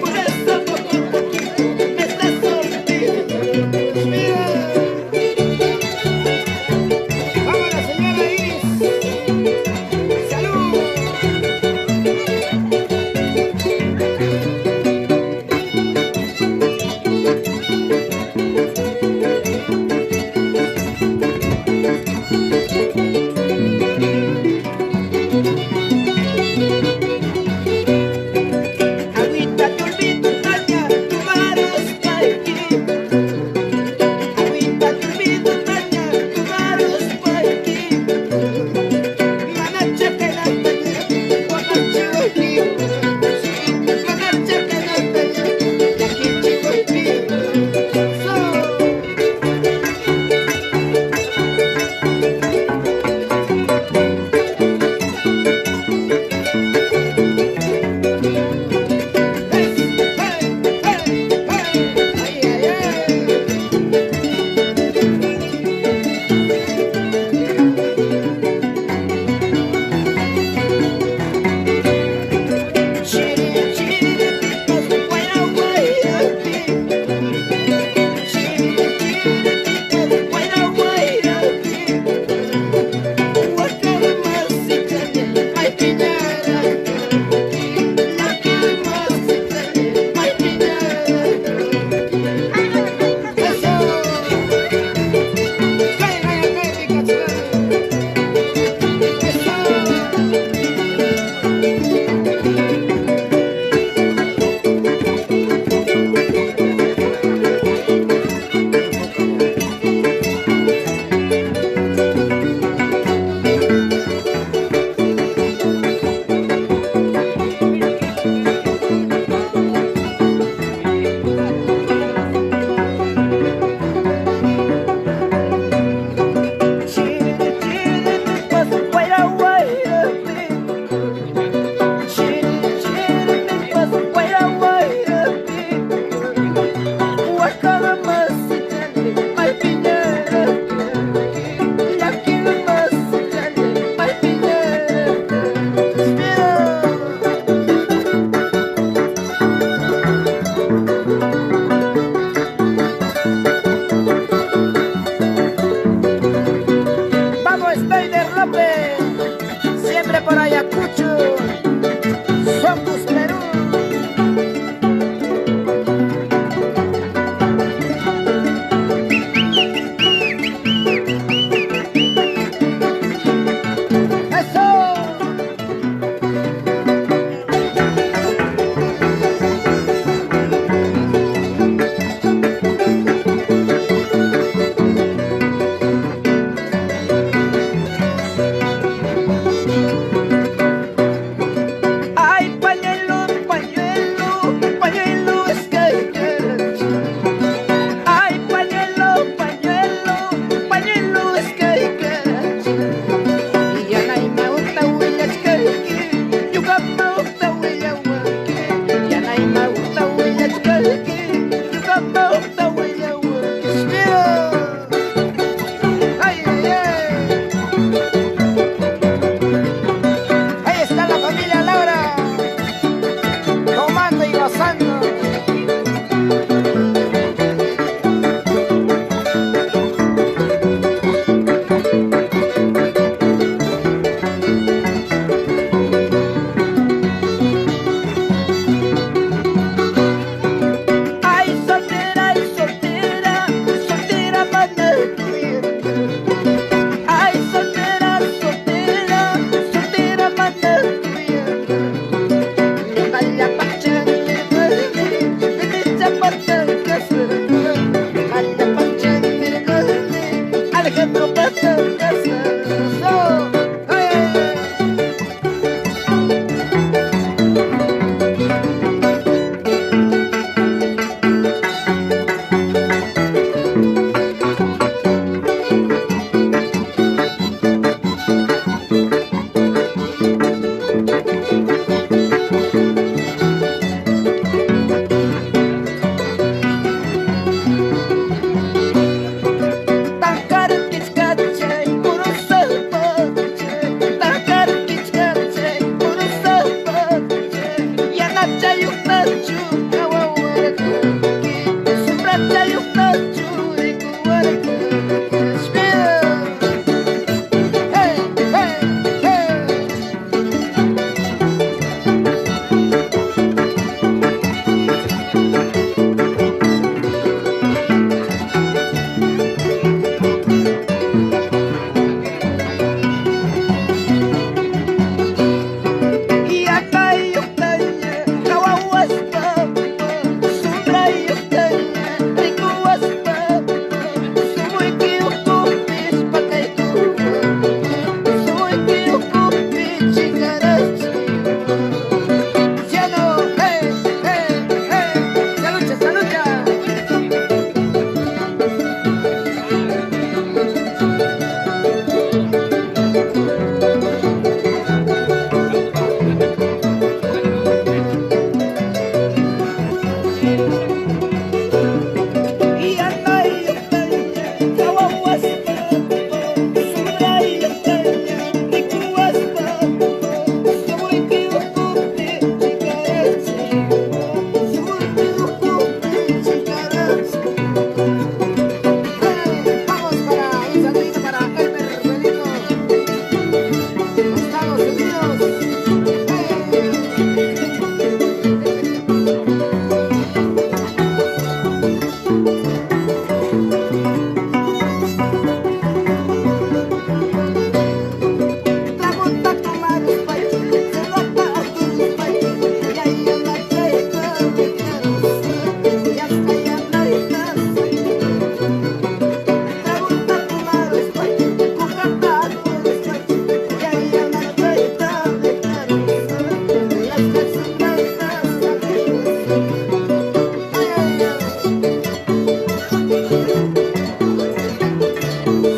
Por eso poco a poquito me estás olvidando. Dios mío. Vamos la señora Iris. Salud. Agüita de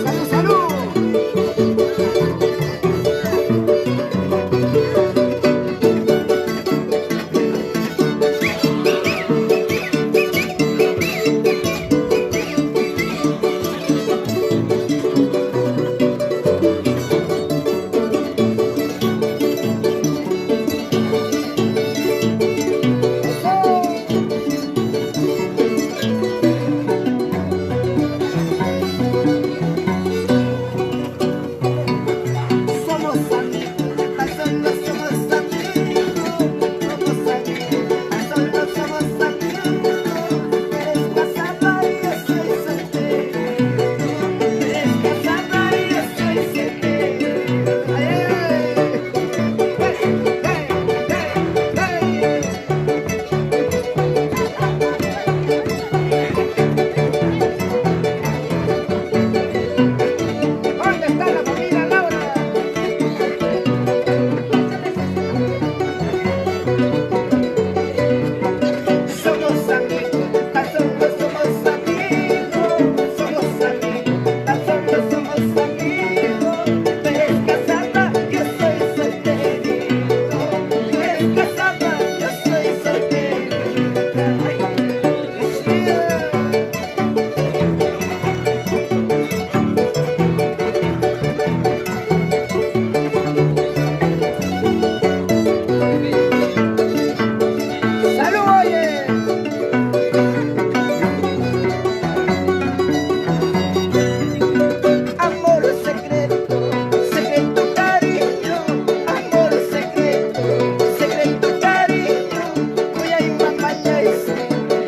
Salud, salud. Somos amigos, tan solo somos amigos. Somos amigos, tan solo somos amigos. Eres casada y yo soy soltero. Eres casada y yo soy soltero. ¡Ay, ¿dónde está la familia Laura? Somos amigos, tan solo somos amigos. Somos amigos, tan solo somos amigos. Tú eres casada, yo soy solterito. Tú eres casada, yo soy solterita. ¡Salud, oye! Amor secreto, secreto cariño, amor secreto, secreto cariño. Voy a ir mamá ya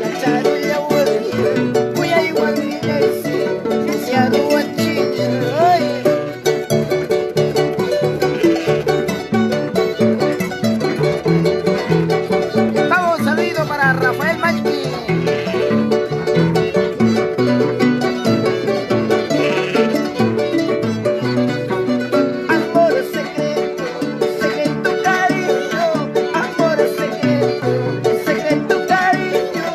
la charulla vuelve. Voy a ir guardia y se arruga chilla. Oye. Vamos, saludo para Rafael Malqui. Amor secreto, secreto cariño, amor secreto, secreto cariño.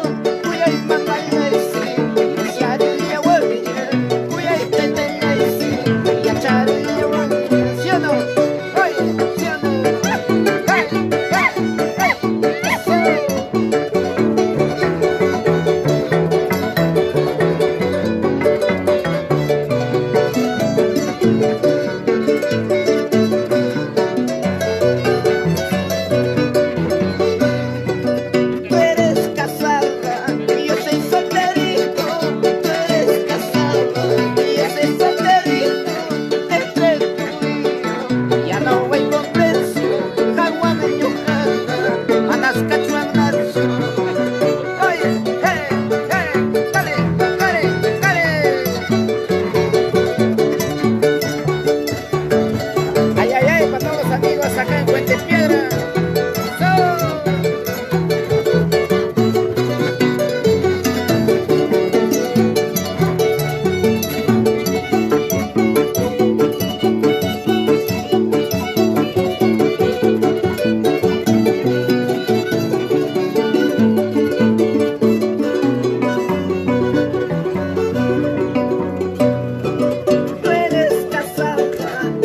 Voy a ir mamá y si haría vuelve, voy a ir tetena y a charulla vuelve. ¿Sí o no? Oye, ¿sí o no? ¡Hey, hey, hey! ¡Eso! Tú eres casada y yo soy solterito. Tú eres casada y yo soy solterito. Entre tú y yo ya no voy con precio. Jaguame yojada, manas cachuanacho. Oye, dale, dale, dale. Ay, ay, ay, para todos los amigos acá en Puente Piedra. Tú eres casada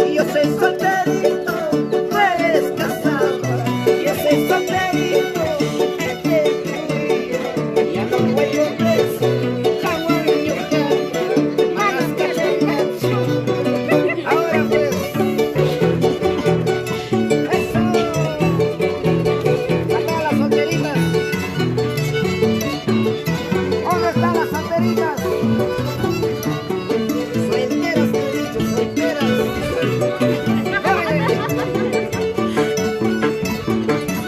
y yo soy solterito. Tú eres casada y yo soy solterito. Entre tú y yo ya no voy con precio. Jaguar y yojada, manas cachuanacho. Ahora pues, eso. Acá las solteritas. ¿Dónde están las solteritas? Solteras, te he dicho, solteras.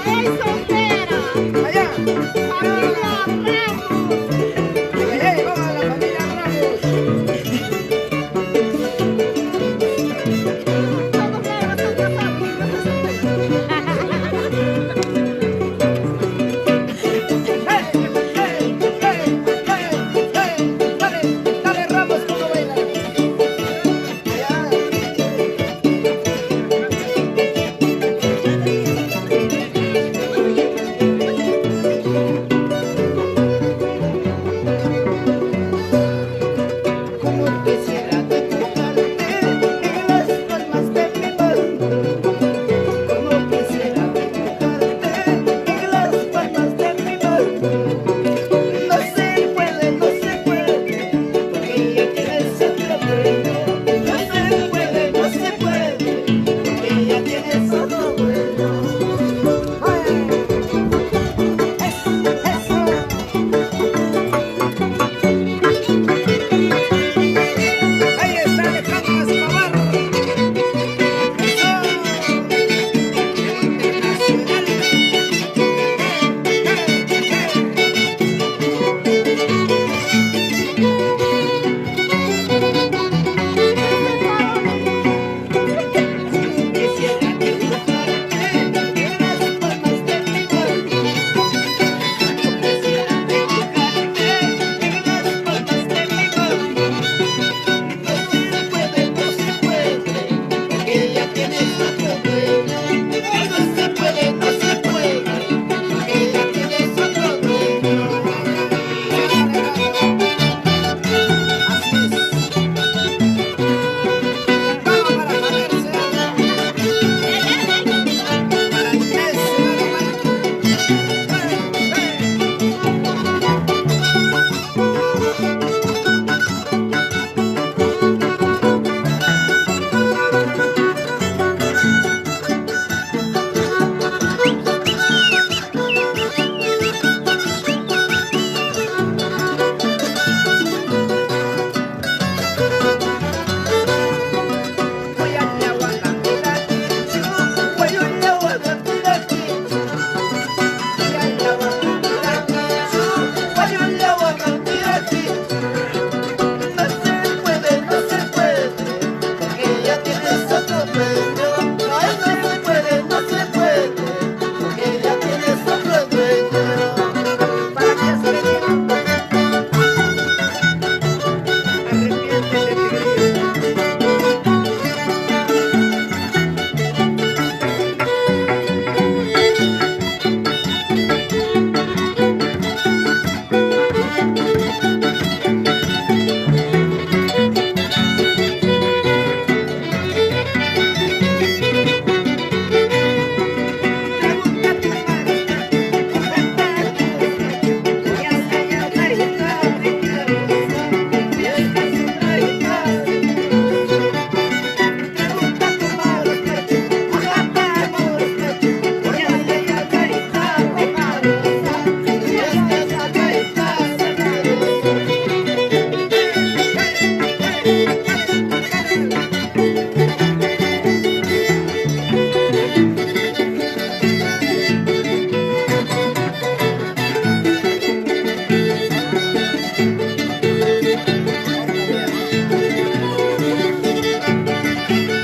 Soy soltera. Allá.